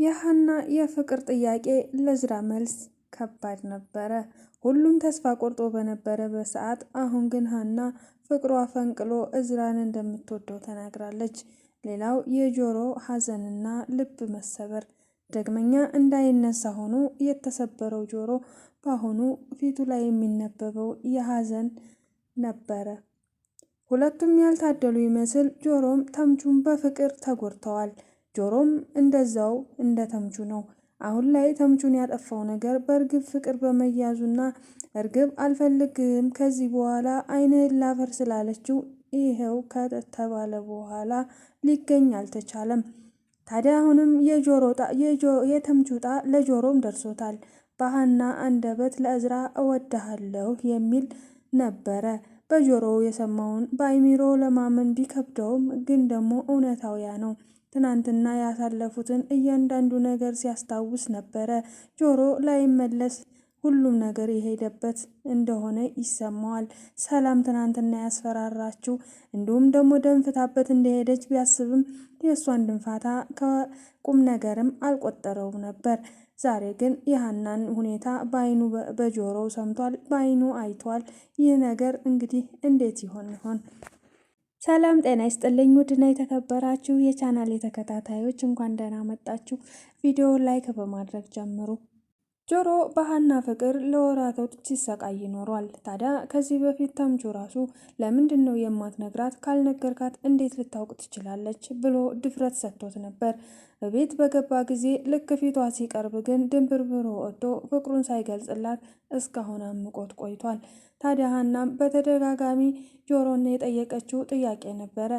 የሀና የፍቅር ጥያቄ ለእዝራ መልስ ከባድ ነበረ። ሁሉም ተስፋ ቆርጦ በነበረ በሰዓት አሁን ግን ሀና ፍቅሯ ፈንቅሎ እዝራን እንደምትወደው ተናግራለች። ሌላው የጆሮ ሀዘንና ልብ መሰበር ደግመኛ እንዳይነሳ ሆኖ የተሰበረው ጆሮ በአሁኑ ፊቱ ላይ የሚነበበው የሀዘን ነበረ። ሁለቱም ያልታደሉ ይመስል ጆሮም ተምቹም በፍቅር ተጎድተዋል። ጆሮም እንደዛው እንደ ተምቹ ነው። አሁን ላይ ተምቹን ያጠፋው ነገር በእርግብ ፍቅር በመያዙና እርግብ አልፈልግም ከዚህ በኋላ አይንህን ላፈር ስላለችው ይሄው ከተባለ በኋላ ሊገኝ አልተቻለም። ታዲያ አሁንም የተምቹ ጣ ለጆሮም ደርሶታል። በሀና አንደበት ለእዝራ እወድሃለሁ የሚል ነበረ። በጆሮው የሰማውን በአይሚሮ ለማመን ቢከብደውም ግን ደግሞ እውነታውያ ነው። ትናንትና ያሳለፉትን እያንዳንዱ ነገር ሲያስታውስ ነበረ። ጆሮ ላይመለስ ሁሉም ነገር የሄደበት እንደሆነ ይሰማዋል። ሰላም ትናንትና ያስፈራራችው እንዲሁም ደግሞ ደንፍታበት እንደሄደች ቢያስብም የእሷን ድንፋታ ከቁም ነገርም አልቆጠረውም ነበር። ዛሬ ግን የሀናን ሁኔታ በአይኑ በጆሮው ሰምቷል፣ በአይኑ አይቷል። ይህ ነገር እንግዲህ እንዴት ይሆን? ሰላም ጤና ይስጥልኝ ውድና የተከበራችሁ የቻናል ተከታታዮች እንኳን ደህና መጣችሁ። ቪዲዮ ላይክ በማድረግ ጀምሩ። ጆሮ በሀና ፍቅር ለወራቶች ሲሰቃይ ኖሯል። ታዲያ ከዚህ በፊት ተምቹ ራሱ ለምንድን ነው የማትነግራት? ካልነገርካት እንዴት ልታውቅ ትችላለች? ብሎ ድፍረት ሰጥቶት ነበር። በቤት በገባ ጊዜ ልክ ፊቷ ሲቀርብ ግን ድንብርብሮ ወጥቶ ፍቅሩን ሳይገልጽላት እስካሁን አምቆት ቆይቷል። ታዲያ ሀናም በተደጋጋሚ ጆሮን የጠየቀችው ጥያቄ ነበረ።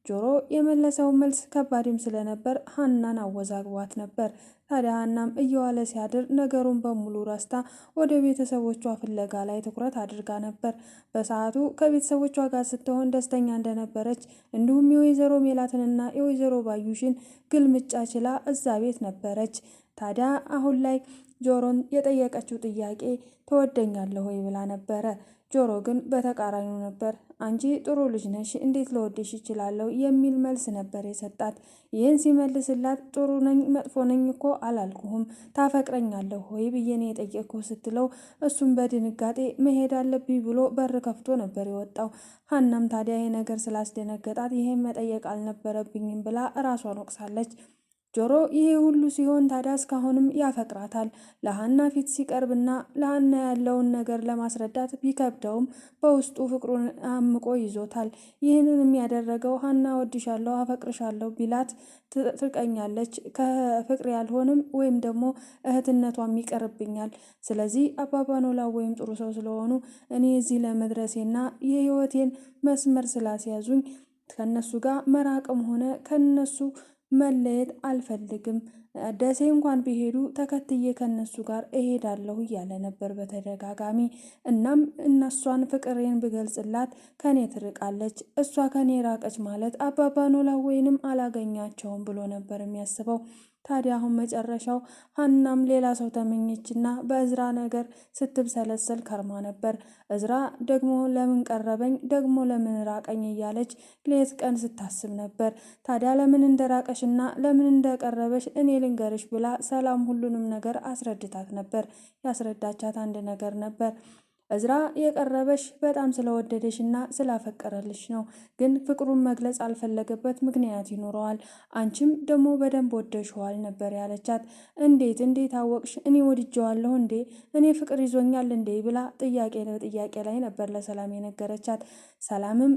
ጆሮ የመለሰው መልስ ከባድም ስለነበር ሀናን አወዛግቧት ነበር። ታዲያ ሀናም እየዋለ ሲያድር ነገሩን በሙሉ ረስታ ወደ ቤተሰቦቿ ፍለጋ ላይ ትኩረት አድርጋ ነበር። በሰዓቱ ከቤተሰቦቿ ጋር ስትሆን ደስተኛ እንደነበረች እንዲሁም የወይዘሮ ሜላትንና የወይዘሮ ባዩሽን ግልምጫ ችላ እዛ ቤት ነበረች። ታዲያ አሁን ላይ ጆሮን የጠየቀችው ጥያቄ ትወደኛለህ ወይ ብላ ነበረ። ጆሮ ግን በተቃራኒው ነበር። አንቺ ጥሩ ልጅ ነሽ፣ እንዴት ልወድሽ ይችላለሁ የሚል መልስ ነበር የሰጣት። ይህን ሲመልስላት ጥሩ ነኝ መጥፎ ነኝ እኮ አላልኩህም፣ ታፈቅረኛለህ ወይ ብዬ ነው የጠየቅኩህ ስትለው እሱም በድንጋጤ መሄድ አለብኝ ብሎ በር ከፍቶ ነበር የወጣው። ሀናም ታዲያ ይሄ ነገር ስላስደነገጣት ይሄን መጠየቅ አልነበረብኝም ብላ እራሷን ወቅሳለች። ጆሮ ይሄ ሁሉ ሲሆን ታዲያ እስካሁንም ያፈቅራታል። ለሀና ፊት ሲቀርብና ለሀና ያለውን ነገር ለማስረዳት ቢከብደውም በውስጡ ፍቅሩን አምቆ ይዞታል። ይህንንም ያደረገው ሀና ወድሻለሁ፣ አፈቅርሻለሁ ቢላት ትርቀኛለች፣ ከፍቅር ያልሆንም ወይም ደግሞ እህትነቷም ይቀርብኛል። ስለዚህ አባባ ኖላዊ ወይም ጥሩ ሰው ስለሆኑ እኔ እዚህ ለመድረሴና የህይወቴን መስመር ስላስያዙኝ ከነሱ ጋር መራቅም ሆነ ከነሱ መለየት አልፈልግም። ደሴ እንኳን ቢሄዱ ተከትዬ ከነሱ ጋር እሄዳለሁ እያለ ነበር በተደጋጋሚ። እናም እነሷን ፍቅሬን ብገልጽላት ከኔ ትርቃለች፣ እሷ ከኔ ራቀች ማለት አባባ ኖላዊ ወይንም አላገኛቸውም ብሎ ነበር የሚያስበው። ታዲያ አሁን መጨረሻው ሀናም ሌላ ሰው ተመኘችና በእዝራ ነገር ስትብሰለሰል ከርማ ነበር። እዝራ ደግሞ ለምን ቀረበኝ ደግሞ ለምን ራቀኝ እያለች ሌት ቀን ስታስብ ነበር። ታዲያ ለምን እንደራቀሽና ለምን እንደቀረበሽ እኔ ልንገርሽ ብላ ሰላም ሁሉንም ነገር አስረድታት ነበር። ያስረዳቻት አንድ ነገር ነበር። እዝራ የቀረበሽ በጣም ስለወደደሽ እና ስላፈቀረልሽ ነው። ግን ፍቅሩን መግለጽ አልፈለገበት ምክንያት ይኖረዋል። አንቺም ደግሞ በደንብ ወደሽዋል ነበር ያለቻት። እንዴት አወቅሽ? እኔ ወድጀዋለሁ እንዴ? እኔ ፍቅር ይዞኛል እንዴ? ብላ ጥያቄ ላይ ነበር ለሰላም የነገረቻት። ሰላምም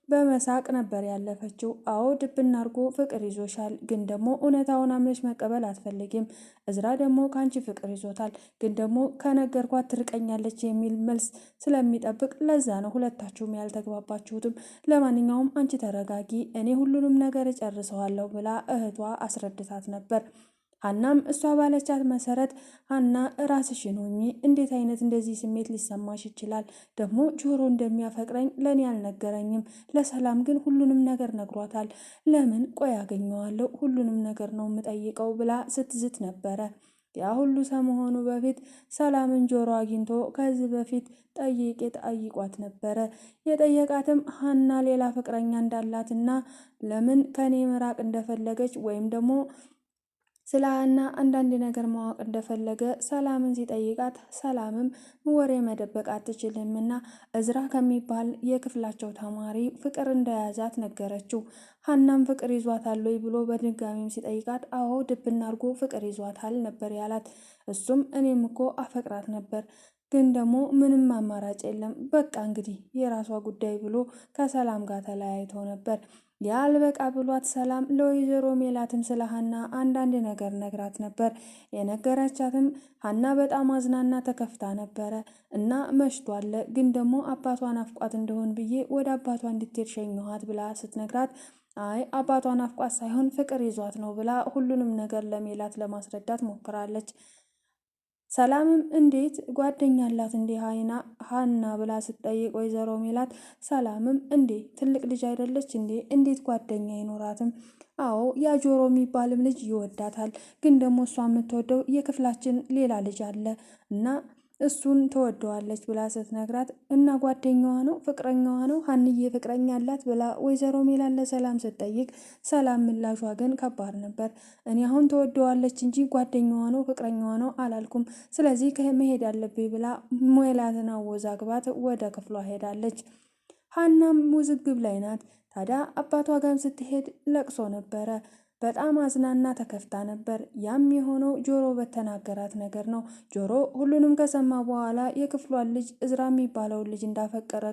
በመሳቅ ነበር ያለፈችው። አዎ ድብና አድርጎ ፍቅር ይዞሻል፣ ግን ደግሞ እውነታውን አምነሽ መቀበል አትፈልጊም። እዝራ ደግሞ ከአንቺ ፍቅር ይዞታል፣ ግን ደግሞ ከነገርኳት ትርቀኛለች የሚል መልስ ስለሚጠብቅ ለዛ ነው ሁለታችሁም ያልተግባባችሁትም። ለማንኛውም አንቺ ተረጋጊ፣ እኔ ሁሉንም ነገር እጨርሰዋለሁ ብላ እህቷ አስረድታት ነበር። ሀናም እሷ ባለቻት መሰረት ሀና ራስሽን ሆኚ፣ እንዴት አይነት እንደዚህ ስሜት ሊሰማሽ ይችላል? ደግሞ ጆሮ እንደሚያፈቅረኝ ለእኔ አልነገረኝም፣ ለሰላም ግን ሁሉንም ነገር ነግሯታል። ለምን ቆይ አገኘዋለሁ፣ ሁሉንም ነገር ነው የምጠይቀው ብላ ስትዝት ነበረ። ያ ሁሉ ከመሆኑ በፊት ሰላምን ጆሮ አግኝቶ ከዚህ በፊት ጠይቋት ነበረ። የጠየቃትም ሀና ሌላ ፍቅረኛ እንዳላትና ለምን ከኔ መራቅ እንደፈለገች ወይም ደግሞ ስለ ሀና አንዳንድ ነገር ማወቅ እንደፈለገ ሰላምን ሲጠይቃት ሰላምም ወሬ መደበቅ አትችልምና እዝራ ከሚባል የክፍላቸው ተማሪ ፍቅር እንደያዛት ነገረችው። ሀናም ፍቅር ይዟታል ወይ ብሎ በድጋሚም ሲጠይቃት አዎ ድብና አድርጎ ፍቅር ይዟታል ነበር ያላት። እሱም እኔም እኮ አፈቅራት ነበር ግን ደግሞ ምንም አማራጭ የለም በቃ እንግዲህ የራሷ ጉዳይ ብሎ ከሰላም ጋር ተለያይተው ነበር። ያልበቃ ብሏት ሰላም ለወይዘሮ ሜላትም ስለ ሀና አንዳንድ ነገር ነግራት ነበር። የነገረቻትም ሀና በጣም አዝናና ተከፍታ ነበረ እና መሽቷል፣ ግን ደግሞ አባቷን አፍቋት እንደሆን ብዬ ወደ አባቷ እንድትሄድ ሸኘኋት ብላ ስትነግራት አይ አባቷን አፍቋት ሳይሆን ፍቅር ይዟት ነው ብላ ሁሉንም ነገር ለሜላት ለማስረዳት ሞክራለች። ሰላምም እንዴት ጓደኛ አላት እንዴ ሀና ብላ ስትጠይቅ ወይዘሮ ሜላት ሰላምም እንዴ ትልቅ ልጅ አይደለች እንዴ እንዴት ጓደኛ አይኖራትም? አዎ ያ ጆሮ የሚባልም ልጅ ይወዳታል፣ ግን ደግሞ እሷ የምትወደው የክፍላችን ሌላ ልጅ አለ እና እሱን ትወደዋለች ብላ ስትነግራት እና ጓደኛዋ ነው ፍቅረኛዋ ነው ሀንዬ ፍቅረኛ አላት ብላ ወይዘሮ ሜላት ለሰላም ስትጠይቅ ሰላም ምላሿ ግን ከባድ ነበር። እኔ አሁን ትወደዋለች እንጂ ጓደኛዋ ነው ፍቅረኛዋ ነው አላልኩም፣ ስለዚህ ከመሄድ አለብኝ ብላ ሜላትን አወዛግባት ወደ ክፍሏ ሄዳለች። ሀናም ውዝግብ ላይ ናት። ታዲያ አባቷ ጋር ስትሄድ ለቅሶ ነበረ። በጣም አዝናና ተከፍታ ነበር። ያም የሆነው ጆሮ በተናገራት ነገር ነው። ጆሮ ሁሉንም ከሰማ በኋላ የክፍሏን ልጅ እዝራ የሚባለውን ልጅ እንዳፈቀረ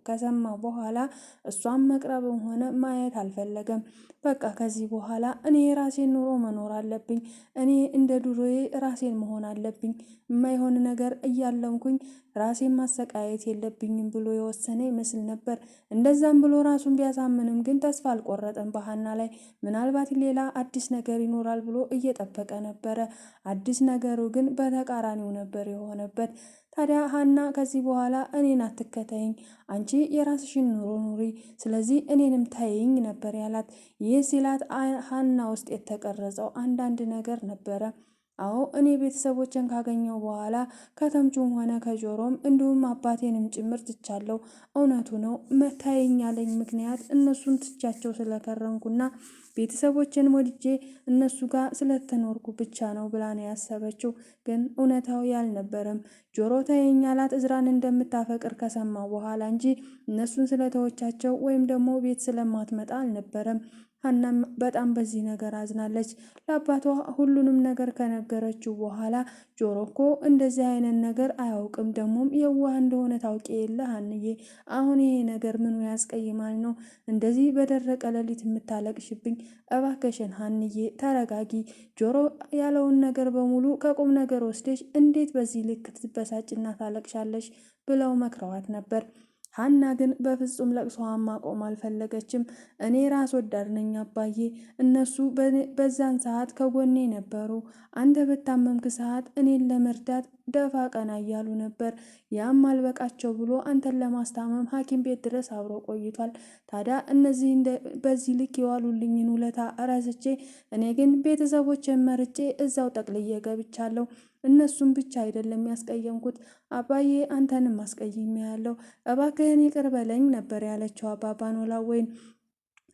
ከሰማ በኋላ እሷም መቅረብም ሆነ ማየት አልፈለገም። በቃ ከዚህ በኋላ እኔ የራሴን ኑሮ መኖር አለብኝ፣ እኔ እንደ ድሮዬ ራሴን መሆን አለብኝ፣ የማይሆን ነገር እያለምኩኝ ራሴን ማሰቃየት የለብኝም ብሎ የወሰነ ይመስል ነበር። እንደዛም ብሎ ራሱን ቢያሳምንም ግን ተስፋ አልቆረጠም በሀና ላይ። ምናልባት ሌላ አዲስ ነገር ይኖራል ብሎ እየጠበቀ ነበረ። አዲስ ነገሩ ግን በተቃራኒው ነበር የሆነበት። ታዲያ ሀና ከዚህ በኋላ እኔን አትከተይኝ፣ አንቺ የራስሽን ኑሮ ኑሪ፣ ስለዚህ እኔንም ታይኝ ነበር ያላት። ይህ ሲላት ሀና ውስጥ የተቀረጸው አንዳንድ ነገር ነበረ። አዎ እኔ ቤተሰቦችን ካገኘው በኋላ ከተምቹም ሆነ ከጆሮም እንዲሁም አባቴንም ጭምር ትቻለው። እውነቱ ነው መታየኝ ያለኝ ምክንያት እነሱን ትቻቸው ስለከረምኩና ቤተሰቦችን ወድጄ እነሱ ጋር ስለተኖርኩ ብቻ ነው ብላ ነው ያሰበችው። ግን እውነታው ያልነበረም። ጆሮ ታየኝ ያላት እዝራን እንደምታፈቅር ከሰማ በኋላ እንጂ እነሱን ስለተወቻቸው ወይም ደግሞ ቤት ስለማትመጣ አልነበረም። ሀናም በጣም በዚህ ነገር አዝናለች። ለአባቷ ሁሉንም ነገር ከነገረችው በኋላ ጆሮ እኮ እንደዚህ አይነት ነገር አያውቅም፣ ደግሞም የዋህ እንደሆነ ታውቂ የለ ሀንዬ፣ አሁን ይሄ ነገር ምኑ ያስቀይማል ነው እንደዚህ በደረቀ ሌሊት የምታለቅሽብኝ? እባክሽን ሀንዬ ተረጋጊ፣ ጆሮ ያለውን ነገር በሙሉ ከቁም ነገር ወስደሽ እንዴት በዚህ ልክ ትበሳጭና ታለቅሻለሽ? ብለው መክረዋት ነበር። ሀና ግን በፍጹም ለቅሶዋን ማቆም አልፈለገችም። እኔ ራስ ወዳድ ነኝ አባዬ፣ እነሱ በዛን ሰዓት ከጎኔ ነበሩ። አንተ በታመምክ ሰዓት እኔን ለመርዳት ደፋ ቀና እያሉ ነበር። ያም አልበቃቸው ብሎ አንተን ለማስታመም ሐኪም ቤት ድረስ አብሮ ቆይቷል። ታዲያ እነዚህ በዚህ ልክ የዋሉልኝን ውለታ ረስቼ እኔ ግን ቤተሰቦችን መርጬ እዛው ጠቅልዬ ገብቻለሁ። እነሱም ብቻ አይደለም ያስቀየምኩት አባዬ፣ አንተንም አስቀይሜ ያለው እባክህን ይቅር በለኝ ነበር ያለችው አባባ ኖላዊን።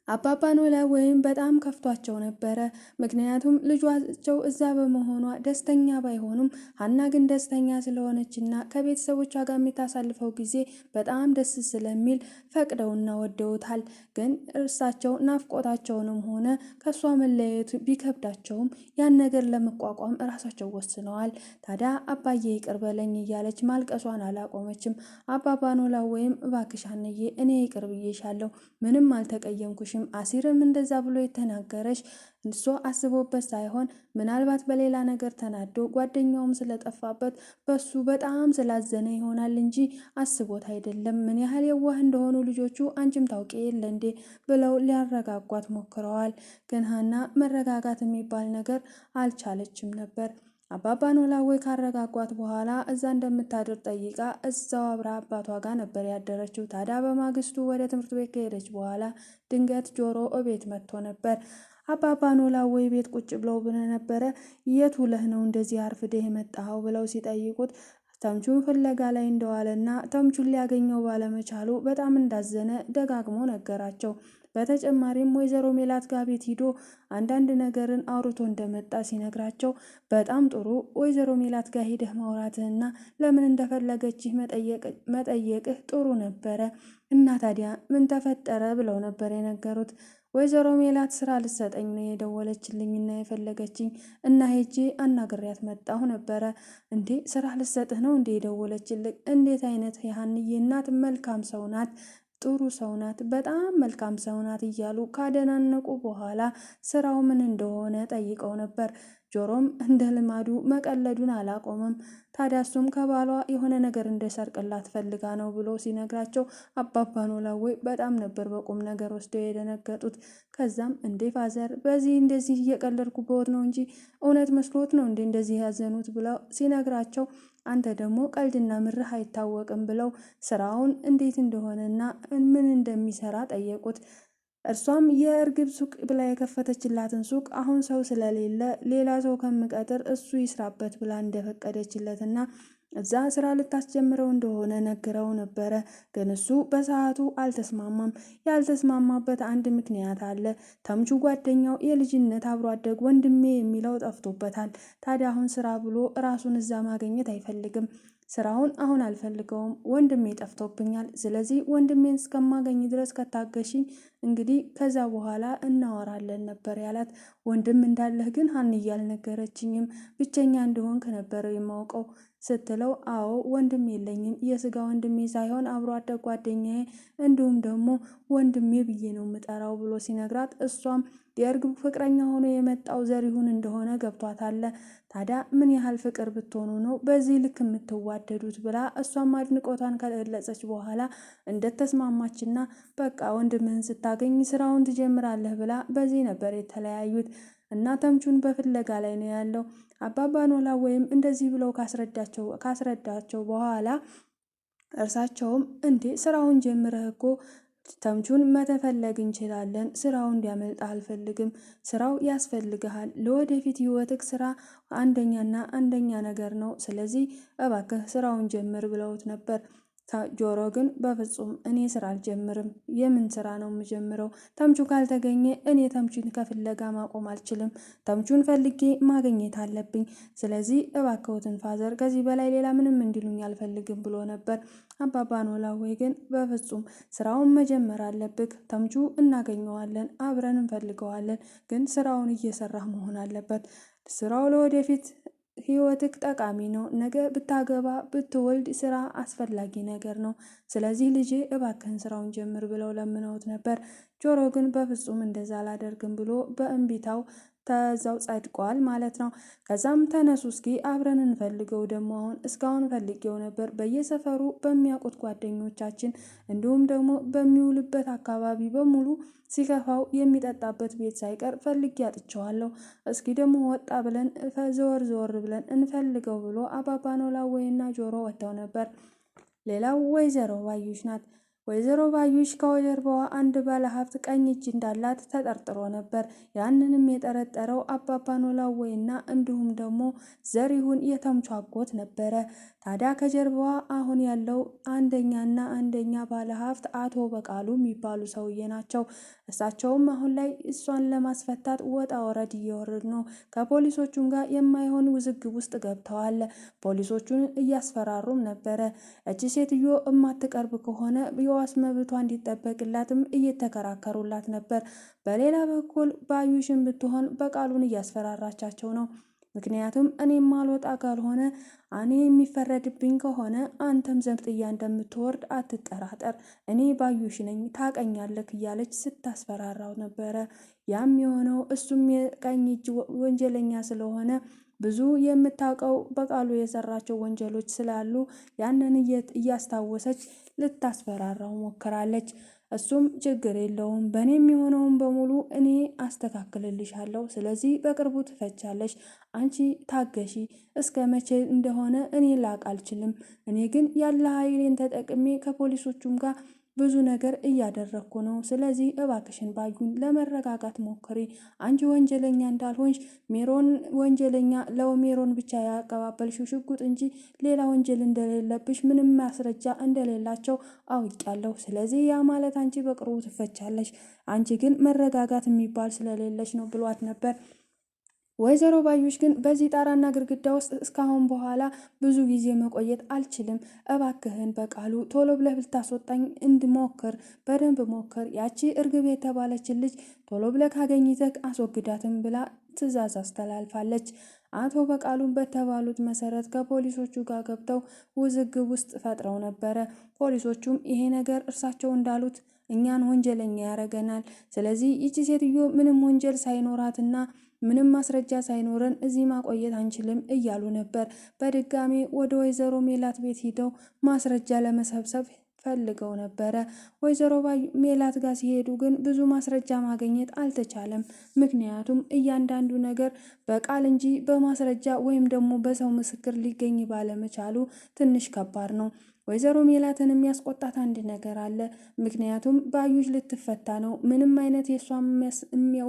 አባባ ኖላዊም በጣም ከፍቷቸው ነበረ። ምክንያቱም ልጇቸው እዛ በመሆኗ ደስተኛ ባይሆኑም ሀና ግን ደስተኛ ስለሆነችና ከቤተሰቦቿ ጋር የምታሳልፈው ጊዜ በጣም ደስ ስለሚል ፈቅደውና ወደውታል። ግን እርሳቸው ናፍቆታቸውንም ሆነ ከእሷ መለያየቱ ቢከብዳቸውም ያን ነገር ለመቋቋም እራሳቸው ወስነዋል። ታዲያ አባዬ ይቅር በለኝ እያለች ማልቀሷን አላቆመችም። አባባ ኖላዊም እባክሽ ሀንዬ እኔ ይቅር ብዬሻለሁ፣ ምንም አልተቀየምኩሽም፣ አሲርም እንደዛ ብሎ የተናገረሽ እሱ አስቦበት ሳይሆን ምናልባት በሌላ ነገር ተናዶ ጓደኛውም ስለጠፋበት በሱ በጣም ስላዘነ ይሆናል እንጂ አስቦት አይደለም። ምን ያህል የዋህ እንደሆኑ ልጆቹ አንቺም ታውቂ የለ እንዴ ብለው ሊያረጋጓት ሞክረዋል። ግን ሀና መረጋጋት የሚባል ነገር አልቻለችም ነበር። አባባ ኖላዊ ካረጋጓት በኋላ እዛ እንደምታድር ጠይቃ እዛው አብራ አባቷ ጋር ነበር ያደረችው። ታዲያ በማግስቱ ወደ ትምህርት ቤት ከሄደች በኋላ ድንገት ጆሮ እቤት መጥቶ ነበር። አባባ ኖላዊ ቤት ቁጭ ብለው ነበረ። የት ውለህ ነው እንደዚህ አርፍደህ የመጣኸው ብለው ሲጠይቁት ተምቹን ፍለጋ ላይ እንደዋለና ተምቹን ሊያገኘው ባለመቻሉ በጣም እንዳዘነ ደጋግሞ ነገራቸው። በተጨማሪም ወይዘሮ ሜላት ጋር ቤት ሂዶ አንዳንድ ነገርን አውርቶ እንደመጣ ሲነግራቸው በጣም ጥሩ ወይዘሮ ሜላት ጋር ሂደህ ማውራትህና ለምን እንደፈለገችህ መጠየቅህ ጥሩ ነበረ እና ታዲያ ምን ተፈጠረ ብለው ነበር የነገሩት። ወይዘሮ ሜላት ስራ ልሰጠኝ ነው የደወለችልኝና የፈለገችኝ እና ሄጄ አናግሬያት መጣሁ ነበረ። እንዴ ስራ ልሰጥህ ነው እንዴ የደወለችልኝ? እንዴት አይነት የሀንዬ እናት መልካም ሰው ናት፣ ጥሩ ሰው ናት፣ በጣም መልካም ሰው ናት እያሉ ካደናነቁ በኋላ ስራው ምን እንደሆነ ጠይቀው ነበር። ጆሮም እንደ ልማዱ መቀለዱን አላቆመም። ታዲያ እሱም ከባሏ የሆነ ነገር እንደሰርቅላት ፈልጋ ነው ብሎ ሲነግራቸው አባባ ኖላዊ በጣም ነበር በቁም ነገር ወስደው የደነገጡት። ከዛም እንዴ ፋዘር በዚህ እንደዚህ እየቀለድኩበት ነው እንጂ እውነት መስሎት ነው እንዴ እንደዚህ ያዘኑት ብለው ሲነግራቸው አንተ ደግሞ ቀልድና ምርህ አይታወቅም ብለው ስራውን እንዴት እንደሆነና ምን እንደሚሰራ ጠየቁት። እርሷም የእርግብ ሱቅ ብላ የከፈተችላትን ሱቅ አሁን ሰው ስለሌለ ሌላ ሰው ከምቀጥር እሱ ይስራበት ብላ እንደፈቀደችለትና እዛ ስራ ልታስጀምረው እንደሆነ ነግረው ነበረ። ግን እሱ በሰዓቱ አልተስማማም። ያልተስማማበት አንድ ምክንያት አለ። ተምቹ ጓደኛው የልጅነት አብሮ አደግ ወንድሜ የሚለው ጠፍቶበታል። ታዲያ አሁን ስራ ብሎ ራሱን እዛ ማግኘት አይፈልግም። ስራውን አሁን አልፈልገውም፣ ወንድሜ ጠፍቶብኛል። ስለዚህ ወንድሜን እስከማገኝ ድረስ ከታገሽኝ እንግዲህ ከዛ በኋላ እናወራለን ነበር ያላት። ወንድም እንዳለህ ግን ሀንዬ አልነገረችኝም፣ ብቸኛ እንደሆንክ ነበረው የማውቀው ስትለው አዎ ወንድም የለኝም፣ የስጋ ወንድሜ ሳይሆን አብሮ አደግ ጓደኛዬ እንዲሁም ደግሞ ወንድሜ ብዬ ነው የምጠራው ብሎ ሲነግራት እሷም የእርግብ ፍቅረኛ ሆኖ የመጣው ዘሪሁን እንደሆነ ገብቷታል። ታዲያ ምን ያህል ፍቅር ብትሆኑ ነው በዚህ ልክ የምትዋደዱት ብላ እሷም አድንቆቷን ከገለጸች በኋላ እንደተስማማችና በቃ ወንድምህን ስታገኝ ስራውን ትጀምራለህ ብላ በዚህ ነበር የተለያዩት። እና ተምቹን በፍለጋ ላይ ነው ያለው። አባባ ኖላዊም እንደዚህ ብለው ካስረዳቸው በኋላ እርሳቸውም እንዴ ስራውን ጀምረህ እኮ ተምቹን መተፈለግ እንችላለን፣ ስራው እንዲያመልጥ አልፈልግም፣ ስራው ያስፈልግሃል፣ ለወደፊት ህይወትክ ስራ አንደኛና አንደኛ ነገር ነው፣ ስለዚህ እባክህ ስራውን ጀምር ብለውት ነበር። ጆሮ ግን በፍጹም እኔ ስራ አልጀምርም፣ የምን ስራ ነው የምጀምረው? ተምቹ ካልተገኘ እኔ ተምቹን ከፍለጋ ማቆም አልችልም፣ ተምቹን ፈልጌ ማግኘት አለብኝ። ስለዚህ እባክዎትን ፋዘር ከዚህ በላይ ሌላ ምንም እንዲሉኝ አልፈልግም ብሎ ነበር። አባባ ኖላዊ ግን በፍጹም ስራውን መጀመር አለብክ፣ ተምቹ እናገኘዋለን፣ አብረን እንፈልገዋለን፣ ግን ስራውን እየሰራህ መሆን አለበት። ስራው ለወደፊት ህይወትክ ጠቃሚ ነው። ነገ ብታገባ ብትወልድ ስራ አስፈላጊ ነገር ነው። ስለዚህ ልጄ እባክህን ስራውን ጀምር ብለው ለምነውት ነበር። ጆሮ ግን በፍጹም እንደዛ አላደርግም ብሎ በእንቢታው ተዛው ጸድቋል ማለት ነው። ከዛም ተነሱ እስኪ አብረን እንፈልገው፣ ደግሞ አሁን እስካሁን ፈልጌው ነበር በየሰፈሩ በሚያውቁት ጓደኞቻችን እንዲሁም ደግሞ በሚውልበት አካባቢ በሙሉ ሲከፋው የሚጠጣበት ቤት ሳይቀር ፈልጌ አጥቼዋለሁ። እስኪ ደግሞ ወጣ ብለን ዘወር ዘወር ብለን እንፈልገው ብሎ አባባ ኖላዊና ጆሮ ወጥተው ነበር። ሌላው ወይዘሮ ባዩሽ ናት። ወይዘሮ ባዩሽ ከጀርባዋ አንድ ባለሀብት ቀኝ እጅ እንዳላት ተጠርጥሮ ነበር። ያንንም የጠረጠረው አባባ ኖላዊና እንዲሁም ደግሞ ዘሪሁን የተምቹ አጎት ነበረ። ታዲያ ከጀርባዋ አሁን ያለው አንደኛና አንደኛ ባለሀብት አቶ በቃሉ የሚባሉ ሰውዬ ናቸው። እሳቸውም አሁን ላይ እሷን ለማስፈታት ወጣ ወረድ እየወረዱ ነው። ከፖሊሶቹም ጋር የማይሆን ውዝግብ ውስጥ ገብተዋል። ፖሊሶቹን እያስፈራሩም ነበረ። እቺ ሴትዮ የማትቀርብ ከሆነ የዋስ መብቷ እንዲጠበቅላትም እየተከራከሩላት ነበር። በሌላ በኩል ባዩሽን ብትሆን በቃሉን እያስፈራራቻቸው ነው። ምክንያቱም እኔ ማልወጣ ካልሆነ እኔ የሚፈረድብኝ ከሆነ አንተም ዘብጥያ እንደምትወርድ አትጠራጠር፣ እኔ ባዩሽ ነኝ ታቀኛለክ እያለች ስታስፈራራው ነበረ። ያም የሆነው እሱም የቀኝ እጅ ወንጀለኛ ስለሆነ ብዙ የምታውቀው በቃሉ የሰራቸው ወንጀሎች ስላሉ ያንን እያስታወሰች ልታስፈራራው ሞክራለች። እሱም ችግር የለውም በእኔ የሚሆነውን በሙሉ እኔ አስተካክልልሻለሁ፣ ስለዚህ በቅርቡ ትፈቻለሽ፣ አንቺ ታገሺ፣ እስከ መቼ እንደሆነ እኔ ላቅ አልችልም፣ እኔ ግን ያለ ኃይሌን ተጠቅሜ ከፖሊሶቹም ጋር ብዙ ነገር እያደረግኩ ነው። ስለዚህ እባክሽን ባዩን ለመረጋጋት ሞክሪ። አንቺ ወንጀለኛ እንዳልሆንሽ ሜሮን ወንጀለኛ ለሜሮን ብቻ ያቀባበልሽው ሽጉጥ እንጂ ሌላ ወንጀል እንደሌለብሽ ምንም ማስረጃ እንደሌላቸው አውቃለሁ። ስለዚህ ያ ማለት አንቺ በቅርቡ ትፈቻለሽ። አንቺ ግን መረጋጋት የሚባል ስለሌለሽ ነው ብሏት ነበር። ወይዘሮ ባዩሽ ግን በዚህ ጣራና ግድግዳ ውስጥ እስካሁን በኋላ ብዙ ጊዜ መቆየት አልችልም። እባክህን በቃሉ ቶሎ ብለህ ብታስወጣኝ እንድሞክር በደንብ ሞክር። ያቺ እርግብ የተባለችን ልጅ ቶሎ ብለህ ካገኝተህ አስወግዳትም ብላ ትዕዛዝ አስተላልፋለች። አቶ በቃሉን በተባሉት መሰረት ከፖሊሶቹ ጋር ገብተው ውዝግብ ውስጥ ፈጥረው ነበረ። ፖሊሶቹም ይሄ ነገር እርሳቸው እንዳሉት እኛን ወንጀለኛ ያደርገናል። ስለዚህ ይቺ ሴትዮ ምንም ወንጀል ሳይኖራትና ምንም ማስረጃ ሳይኖረን እዚህ ማቆየት አንችልም እያሉ ነበር። በድጋሚ ወደ ወይዘሮ ሜላት ቤት ሂደው ማስረጃ ለመሰብሰብ ፈልገው ነበረ። ወይዘሮ ሜላት ጋር ሲሄዱ ግን ብዙ ማስረጃ ማግኘት አልተቻለም። ምክንያቱም እያንዳንዱ ነገር በቃል እንጂ በማስረጃ ወይም ደግሞ በሰው ምስክር ሊገኝ ባለመቻሉ ትንሽ ከባድ ነው። ወይዘሮ ሜላትን የሚያስቆጣት አንድ ነገር አለ። ምክንያቱም ባዩሽ ልትፈታ ነው። ምንም አይነት የእሷን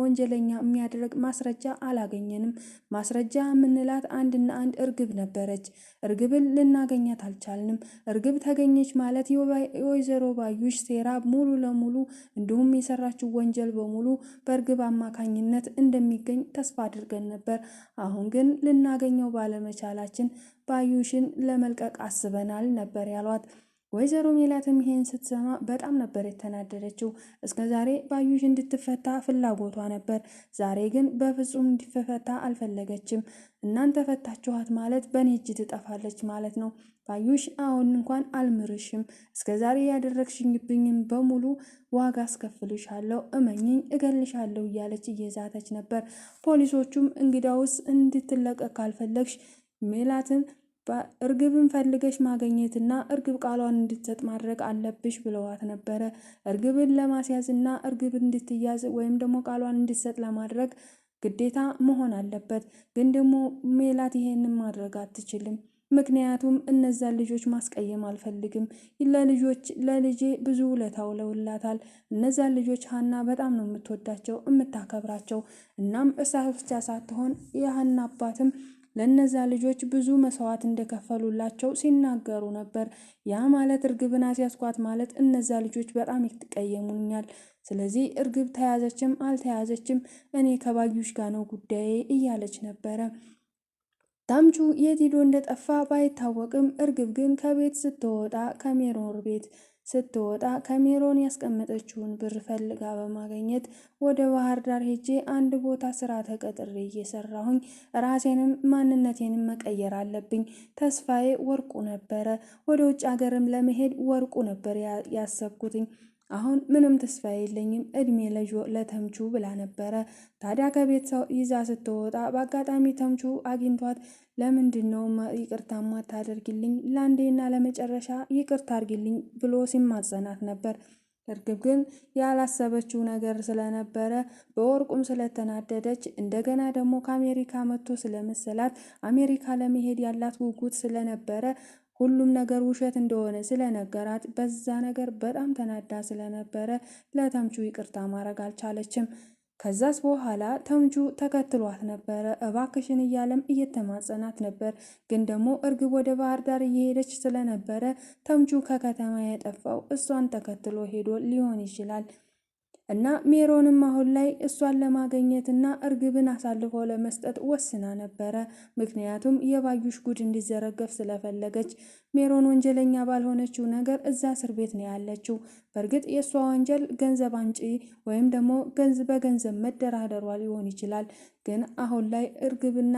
ወንጀለኛ የሚያደርግ ማስረጃ አላገኘንም። ማስረጃ የምንላት አንድና አንድ እርግብ ነበረች። እርግብን ልናገኛት አልቻልንም። እርግብ ተገኘች ማለት የወይዘሮ ባዩሽ ሴራ ሙሉ ለሙሉ እንዲሁም የሰራችው ወንጀል በሙሉ በእርግብ አማካኝነት እንደሚገኝ ተስፋ አድርገን ነበር። አሁን ግን ልናገኘው ባለመቻላችን ባዩሽን ለመልቀቅ አስበናል ነበር ያሏት። ወይዘሮ ሜላትም ይሄን ስትሰማ በጣም ነበር የተናደደችው። እስከዛሬ ባዩሽ እንድትፈታ ፍላጎቷ ነበር። ዛሬ ግን በፍጹም እንዲፈታ አልፈለገችም። እናንተ ፈታችኋት ማለት በእኔ እጅ ትጠፋለች ማለት ነው። ባዩሽ አሁን እንኳን አልምርሽም። እስከዛሬ ያደረግሽኝብኝም በሙሉ ዋጋ አስከፍልሻለሁ፣ እመኝኝ፣ እገልሻለሁ እያለች እየዛተች ነበር። ፖሊሶቹም እንግዳውስ እንድትለቀቅ ካልፈለግሽ ሜላትን እርግብን ፈልገሽ ማግኘትና እርግብ ቃሏን እንድትሰጥ ማድረግ አለብሽ ብለዋት ነበረ። እርግብን ለማስያዝና እርግብ እንድትያዝ ወይም ደግሞ ቃሏን እንድትሰጥ ለማድረግ ግዴታ መሆን አለበት። ግን ደግሞ ሜላት ይሄንን ማድረግ አትችልም። ምክንያቱም እነዛን ልጆች ማስቀየም አልፈልግም። ለልጄ ብዙ ውለታ ውለውላታል። እነዛን ልጆች ሀና በጣም ነው የምትወዳቸው የምታከብራቸው። እናም እሷ ብቻ ሳትሆን የሀና አባትም ለነዛ ልጆች ብዙ መስዋዕት እንደከፈሉላቸው ሲናገሩ ነበር። ያ ማለት እርግብን አስያዝኳት ማለት እነዛ ልጆች በጣም ይቀየሙኛል። ስለዚህ እርግብ ተያዘችም አልተያዘችም እኔ ከባዩሽ ጋር ነው ጉዳዬ እያለች ነበረ። ታምቹ የት ሄዶ እንደጠፋ ባይታወቅም እርግብ ግን ከቤት ስትወጣ ከሜሮን ቤት ስትወጣ ከሜሮን ያስቀመጠችውን ብር ፈልጋ በማግኘት ወደ ባህር ዳር ሄጄ አንድ ቦታ ስራ ተቀጥሬ እየሰራሁኝ ራሴንም ማንነቴንም መቀየር አለብኝ። ተስፋዬ ወርቁ ነበረ። ወደ ውጭ ሀገርም ለመሄድ ወርቁ ነበር ያሰብኩትኝ። አሁን ምንም ተስፋ የለኝም እድሜ ለተምቹ ብላ ነበረ። ታዲያ ከቤት ሰው ይዛ ስትወጣ በአጋጣሚ ተምቹ አግኝቷት ለምንድን ነው ይቅርታ ማታደርጊልኝ? ለአንዴና ለመጨረሻ ይቅርታ አድርጊልኝ ብሎ ሲማጸናት ነበር። እርግብ ግን ያላሰበችው ነገር ስለነበረ በወርቁም ስለተናደደች እንደገና ደግሞ ከአሜሪካ መጥቶ ስለመሰላት አሜሪካ ለመሄድ ያላት ጉጉት ስለነበረ ሁሉም ነገር ውሸት እንደሆነ ስለነገራት በዛ ነገር በጣም ተናዳ ስለነበረ ለተምቹ ይቅርታ ማድረግ አልቻለችም። ከዛስ በኋላ ተምቹ ተከትሏት ነበረ። እባክሽን እያለም እየተማጸናት ነበር። ግን ደግሞ እርግብ ወደ ባህር ዳር እየሄደች ስለነበረ ተምቹ ከከተማ የጠፋው እሷን ተከትሎ ሄዶ ሊሆን ይችላል። እና ሜሮንም አሁን ላይ እሷን ለማገኘትና እርግብን አሳልፎ ለመስጠት ወስና ነበረ። ምክንያቱም የባዩሽ ጉድ እንዲዘረገፍ ስለፈለገች። ሜሮን ወንጀለኛ ባልሆነችው ነገር እዛ እስር ቤት ነው ያለችው። በእርግጥ የእሷ ወንጀል ገንዘብ አንጪ ወይም ደግሞ በገንዘብ መደራደሯ ሊሆን ይችላል። ግን አሁን ላይ እርግብና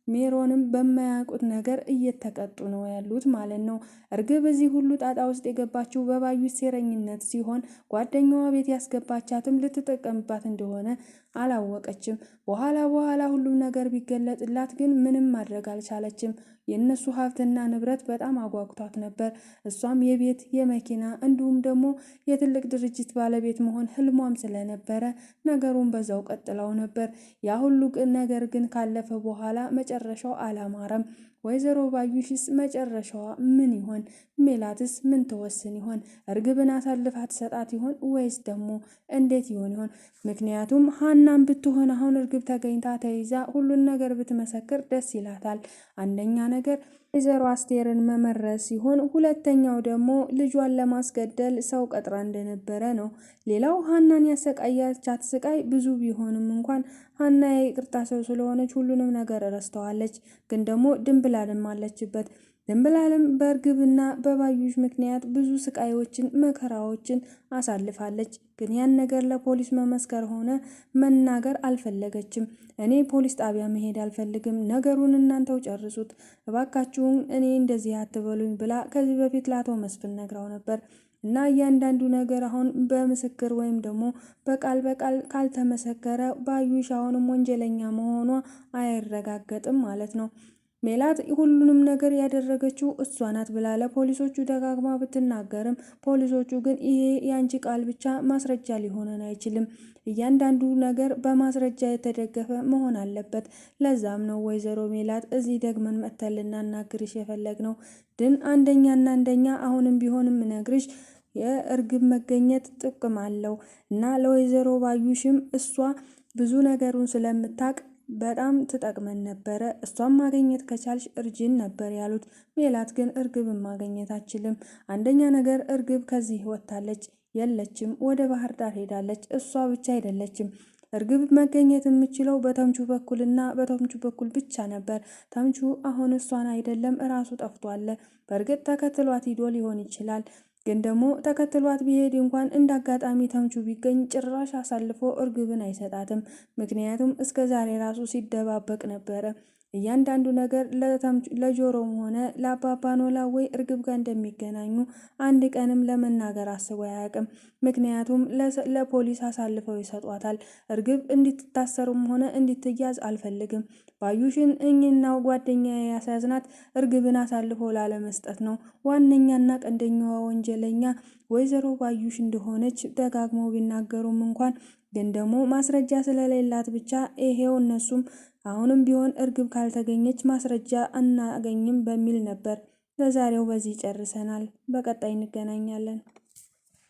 ሜሮንም በማያውቁት ነገር እየተቀጡ ነው ያሉት ማለት ነው። እርግብ እዚህ ሁሉ ጣጣ ውስጥ የገባችው በባዩሽ ሴረኝነት ሲሆን ጓደኛዋ ቤት ያስገባቻትም ልትጠቀምባት እንደሆነ አላወቀችም። በኋላ ሁሉም ነገር ቢገለጥላት ግን ምንም ማድረግ አልቻለችም። የእነሱ ሀብትና ንብረት በጣም አጓጉቷት ነበር። እሷም የቤት የመኪና እንዲሁም ደግሞ የትልቅ ድርጅት ባለቤት መሆን ህልሟም ስለነበረ ነገሩን በዛው ቀጥለው ነበር። ያ ሁሉ ነገር ግን ካለፈ በኋላ መጨረሻው አላማረም። ወይዘሮ ባዩሽስ መጨረሻዋ ምን ይሆን? ሜላትስ ምን ትወስን ይሆን? እርግብን አሳልፋ ትሰጣት ይሆን ወይስ ደግሞ እንዴት ይሆን? ምክንያቱም ሀናም ብትሆን አሁን እርግብ ተገኝታ ተይዛ ሁሉን ነገር ብትመሰክር ደስ ይላታል። አንደኛ ነገር ወይዘሮ አስቴርን መመረዝ ሲሆን፣ ሁለተኛው ደግሞ ልጇን ለማስገደል ሰው ቀጥራ እንደነበረ ነው። ሌላው ሀናን ያሰቃያቻት ስቃይ ብዙ ቢሆንም እንኳን ሀና የይቅርታ ሰው ስለሆነች ሁሉንም ነገር ረስተዋለች። ግን ደግሞ ድንብላልም አለችበት። ድንብላልም በእርግብና በባዩሽ ምክንያት ብዙ ስቃዮችን መከራዎችን አሳልፋለች። ግን ያን ነገር ለፖሊስ መመስከር ሆነ መናገር አልፈለገችም። እኔ ፖሊስ ጣቢያ መሄድ አልፈልግም፣ ነገሩን እናንተው ጨርሱት እባካችሁም፣ እኔ እንደዚህ አትበሉኝ ብላ ከዚህ በፊት ለአቶ መስፍን ነግራው ነበር። እና እያንዳንዱ ነገር አሁን በምስክር ወይም ደግሞ በቃል ካልተመሰከረ ባዩሽ አሁንም ወንጀለኛ መሆኗ አይረጋገጥም ማለት ነው። ሜላት ሁሉንም ነገር ያደረገችው እሷ ናት ብላ ለፖሊሶቹ ደጋግማ ብትናገርም ፖሊሶቹ ግን ይሄ የአንቺ ቃል ብቻ ማስረጃ ሊሆነን አይችልም፣ እያንዳንዱ ነገር በማስረጃ የተደገፈ መሆን አለበት። ለዛም ነው ወይዘሮ ሜላት እዚህ ደግመን መጥተን ልናናግርሽ የፈለግነው። ግን አንደኛ አሁንም ቢሆንም ነግርሽ የእርግብ መገኘት ጥቅም አለው እና ለወይዘሮ ባዩሽም እሷ ብዙ ነገሩን ስለምታቅ በጣም ትጠቅመን ነበረ። እሷን ማግኘት ከቻልሽ እርጅን ነበር ያሉት። ሜላት ግን እርግብን ማግኘት አችልም። አንደኛ ነገር እርግብ ከዚህ ወጥታለች የለችም፣ ወደ ባህር ዳር ሄዳለች። እሷ ብቻ አይደለችም። እርግብ መገኘት የምችለው በተምቹ በኩልና በተምቹ በኩል ብቻ ነበር። ተምቹ አሁን እሷን አይደለም እራሱ ጠፍቷል። በእርግጥ ተከትሏት ሂዶ ሊሆን ይችላል። ግን ደግሞ ተከትሏት ቢሄድ እንኳን እንደ አጋጣሚ ተምቹ ቢገኝ ጭራሽ አሳልፎ እርግብን አይሰጣትም። ምክንያቱም እስከ ዛሬ ራሱ ሲደባበቅ ነበረ። እያንዳንዱ ነገር ለጆሮም ሆነ ለአባባ ኖላዊ እርግብ ጋር እንደሚገናኙ አንድ ቀንም ለመናገር አስቦ አያውቅም። ምክንያቱም ለፖሊስ አሳልፈው ይሰጧታል። እርግብ እንድትታሰርም ሆነ እንድትያዝ አልፈልግም። ባዩሽን እኝናው ጓደኛ ያሳዝናት እርግብን አሳልፎ ላለመስጠት ነው። ዋነኛና ቀንደኛዋ ወንጀለኛ ወይዘሮ ባዩሽ እንደሆነች ደጋግመው ቢናገሩም እንኳን ግን ደግሞ ማስረጃ ስለሌላት ብቻ ይሄው እነሱም አሁንም ቢሆን እርግብ ካልተገኘች ማስረጃ አናገኝም በሚል ነበር። ለዛሬው በዚህ ጨርሰናል። በቀጣይ እንገናኛለን።